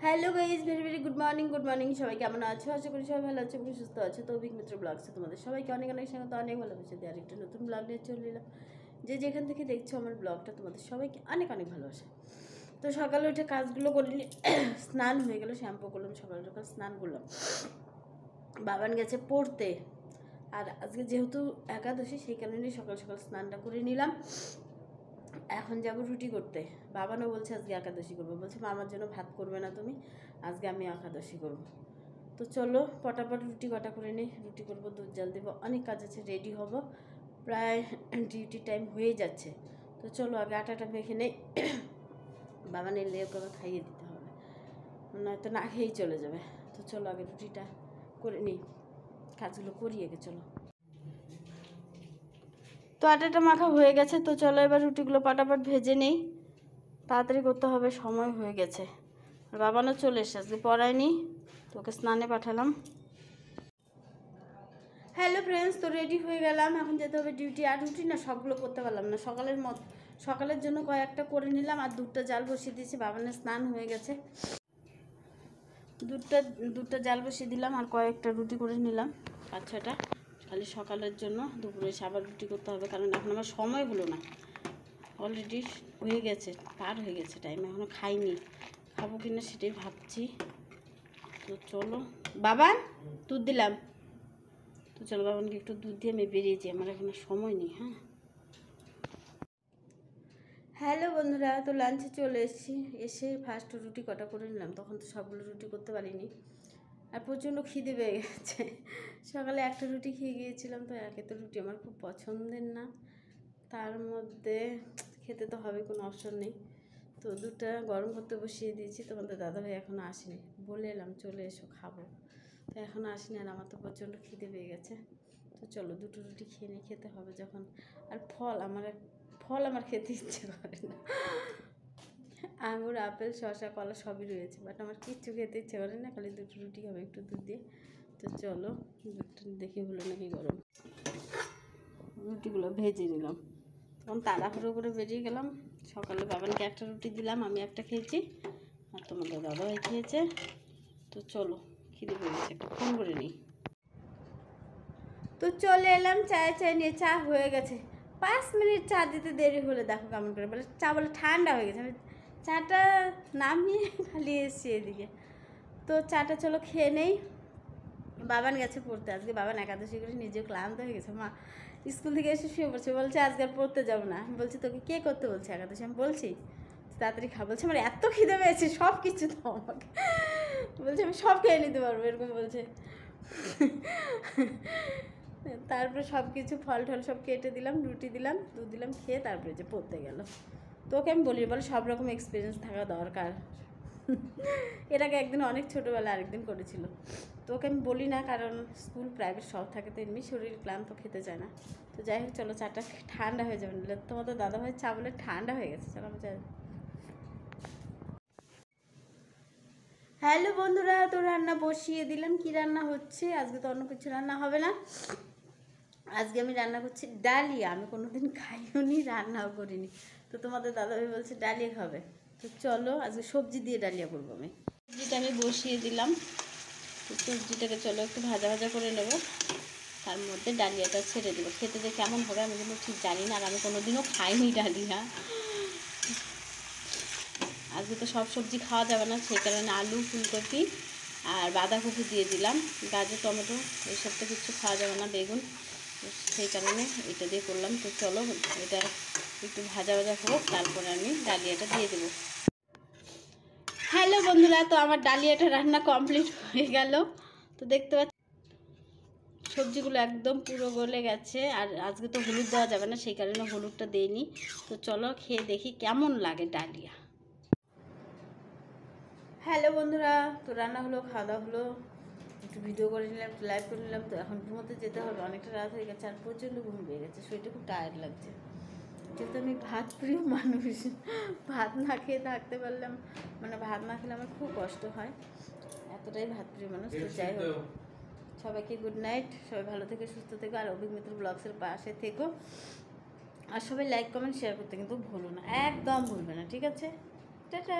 Hello guys, very very good morning. সবাই কেমন আছো? আশা করি সবাই ভালো আছে এবং সুস্থ আছে। তো অভিক মিত্র ব্লগসে তোমাদের সবাইকে অনেক অনেক স্বাগত, অনেক ভালোবাসা দিয়ে আরেকটা নতুন ব্লগ নিয়ে চলে এলাম। যে যেখান থেকে দেখছো আমার ব্লগটা, তোমাদের সবাইকে অনেক অনেক ভালোবাসা। তো সকালে উঠে কাজগুলো করে নিয়ে স্নান হয়ে গেলো, শ্যাম্পু করলাম, সকাল সকাল স্নান করলাম। বাবান গেছে পড়তে, আর আজকে যেহেতু একাদশী সেই কারণে সকাল সকাল স্নানটা করে নিলাম। এখন যাব রুটি করতে। বাবানও বলছে আজকে একাদশী করবো, বলছে মামার জন্য ভাত করবে না তুমি, আজকে আমি একাদশী করবো। তো চলো পটাপট রুটি কটা করে নিই, রুটি করবো, দুধ জাল দেবো, অনেক কাজ আছে, রেডি হব, প্রায় ডিউটি টাইম হয়ে যাচ্ছে। তো চলো আগে আটাটা মেখে নেই, বাবানের লেগে ওকে খাইয়ে দিতে হবে, নয়তো না খেয়েই চলে যাবে। তো চলো আগে রুটিটা করে নিই, কাজগুলো করি আগে চলো। তো আটাটা মাখা হয়ে গেছে, তো চলো এবার রুটিগুলো পাটাপাট ভেজে নেই, তাড়াতাড়ি করতে হবে, সময় হয়ে গেছে। আর বাবানও চলে এসে আজকে পড়ায়নি, তো ওকে স্নানে পাঠালাম। হ্যালো ফ্রেন্ডস, তো রেডি হয়ে গেলাম, এখন যেতে হবে ডিউটি। আর রুটি না সবগুলো করতে পারলাম না, সকালের জন্য কয়েকটা করে নিলাম, আর দুধটা জাল বসিয়ে দিয়েছি, বাবানের স্নান হয়ে গেছে, দুধটা জাল বসিয়ে দিলাম, আর কয়েকটা রুটি করে নিলাম, 5-6টা, খালি সকালের জন্য। দুপুরে এসে আবার রুটি করতে হবে, কারণ এখন আমার সময় হলো না, অলরেডি হয়ে গেছে, পার হয়ে গেছে টাইম, এখনও খাইনি, খাবো কিনা সেটাই ভাবছি। তো চলো বাবান, দুধ দিলাম, তো চলো বাবানকে একটু দুধ দিয়ে আমি বেরিয়েছি, আমার এখন সময় নেই। হ্যালো বন্ধুরা, তো লাঞ্চে চলে এসেছি, এসে ফার্স্ট রুটি কটা করে নিলাম, তখন তো সবগুলো রুটি করতে পারিনি, আর প্রচণ্ড খিদে পেয়ে গেছে। সকালে একটা রুটি খেয়ে গিয়েছিলাম, তো একে তো রুটি আমার খুব পছন্দের না, তার মধ্যে খেতে তো হবে, কোনো অপশন নেই। তো দুধটা গরম করতে বসিয়ে দিয়েছি, তোমাদের দাদাভাই এখনও আসেনি, বলে এলাম চলে এসো খাবো, তো এখনও আসেনি, আর আমার তো প্রচণ্ড খিদে পেয়ে গেছে। তো চলো দুটো রুটি খেয়ে নিয়ে খেতে হবে যখন। আর ফল আমার খেতে ইচ্ছে করে না, আঙুর, আপেল, শসা, কলা সবই রয়েছে, বাট আমার কিচ্ছু খেতে ইচ্ছে করে না, খালি দুটো রুটি হবে একটু দুধ দিয়ে। তো চলো দুধটা দেখি হলো নাকি গরম, রুটিগুলো ভেজে নিলাম, তখন তাড়াহুড়ো করে বেরিয়ে গেলাম। সকালে বাবানকে একটা রুটি দিলাম, আমি একটা খেয়েছি, আর তোমাদের দাদাভাই খেয়েছে। তো চলো খিদে পেয়ে গেছে, একটা ফোন করে নিই। তো চলে এলাম, চায় নিয়ে, চা হয়ে গেছে, 5 মিনিট চা দিতে দেরি হলে দেখো কেমন করে বলে, চা বলে ঠান্ডা হয়ে গেছে, আমি চাটা নামিয়ে খালি এসছি এদিকে। তো চাটা চলো খেয়ে নেই। বাবান গেছে পড়তে, আজকে বাবান একাদশী করে নিজেও ক্লান্ত হয়ে গেছে, মা স্কুল থেকে এসে শুয়ে পড়ছে, বলছে আজকে আর পড়তে যাবো না। আমি বলছি তোকে কে করতে বলছে একাদশী? আমি বলছি তাড়াতাড়ি খা, বলছে আমার এত খিদে পেয়েছে, সব কিছু তো আমাকে, বলছে আমি সব খেয়ে নিতে পারবো, এরকম বলছে। তারপরে সব কিছু ফল টল সব কেটে দিলাম, রুটি দিলাম, দুধ দিলাম, খেয়ে তারপরে যে পড়তে গেল। তোকে আমি বলি, বলে সব রকম এক্সপিরিয়েন্স থাকা দরকার। এর আগে একদিন অনেক ছোটোবেলা আরেকদিন করেছিল, তোকে আমি বলি না, কারণ স্কুল প্রাইভেট সব থাকে, তো এমনি শরীর ক্লান্ত, খেতে চায় না। তো যাই হোক চলো, চাটা ঠান্ডা হয়ে যাবে, নিলে তোমাদের দাদাভাই চা বলে ঠান্ডা হয়ে গেছে, চলো আমি যাই। হ্যালো বন্ধুরা, তো রান্না বসিয়ে দিলাম, কি রান্না হচ্ছে, আজকে তো অন্য কিছু রান্না হবে না, আজকে আমি রান্না করছি ডালিয়া। আমি কোনোদিন খাইও নি, রান্নাও করিনি, তো তোমাদের দাদাভাই বলছে ডালিয়া খাবে, তো চলো আজকে সবজি দিয়ে ডালিয়া করবো। আমি সবজিটা আমি বসিয়ে দিলাম, তো সবজিটাকে চলো একটু ভাজা ভাজা করে নেবো, তার মধ্যে ডালিয়াটা ছেড়ে দেবো, খেতে যে কেমন হবে আমি কিন্তু ঠিক জানি না, আর আমি কোনোদিনও খাইনি ডালিয়া। আজকে তো সব সবজি খাওয়া যাবে না, সেই কারণে আলু, ফুলকপি আর বাঁধাকপি দিয়ে দিলাম, গাজর, টমেটো এইসব তো কিছু খাওয়া যাবে না, বেগুন, সেই কারণে এটা দিয়ে করলাম। তো চলো এটা একটু ভাজা ভাজা হোক, তারপরে আমি ডালিয়াটা দিয়ে দেবো। হ্যালো বন্ধুরা, তো আমার ডালিয়াটা রান্না কমপ্লিট হয়ে গেল, তো দেখতে পাচ্ছি সবজিগুলো একদম পুরো গলে গেছে, আর আজকে তো হলুদ দেওয়া যাবে না, সেই কারণে হলুদটা দিইনি। তো চলো খেয়ে দেখি কেমন লাগে ডালিয়া। হ্যালো বন্ধুরা, তো রান্না হলো, খাওয়া দাওয়া হলো, একটু ভিডিও করে নিলাম, একটু লাইভ করে নিলাম, তো এখন ঘুমোতে যেতে হবে, অনেকটা রাত হয়ে গেছে, আর প্রচণ্ড ঘুম পেয়ে গেছে, শরীরটা খুব টায়ার্ড লাগছে, যেহেতু আমি ভাত প্রিয় মানুষ, ভাত না খেয়ে থাকতে পারলাম, মানে ভাত না খেলে আমার খুব কষ্ট হয়, এতটাই ভাত প্রিয় মানুষ। তো যাই হোক, সবাইকে গুড নাইট, সবাই ভালো থেকে সুস্থ থেকো, আর অভিক মিত্র ব্লগসের পাশে থেকো, আর সবাই লাইক কমেন্ট শেয়ার করতে কিন্তু ভুলো না, একদম ভুলবে না, ঠিক আছে? টাটা।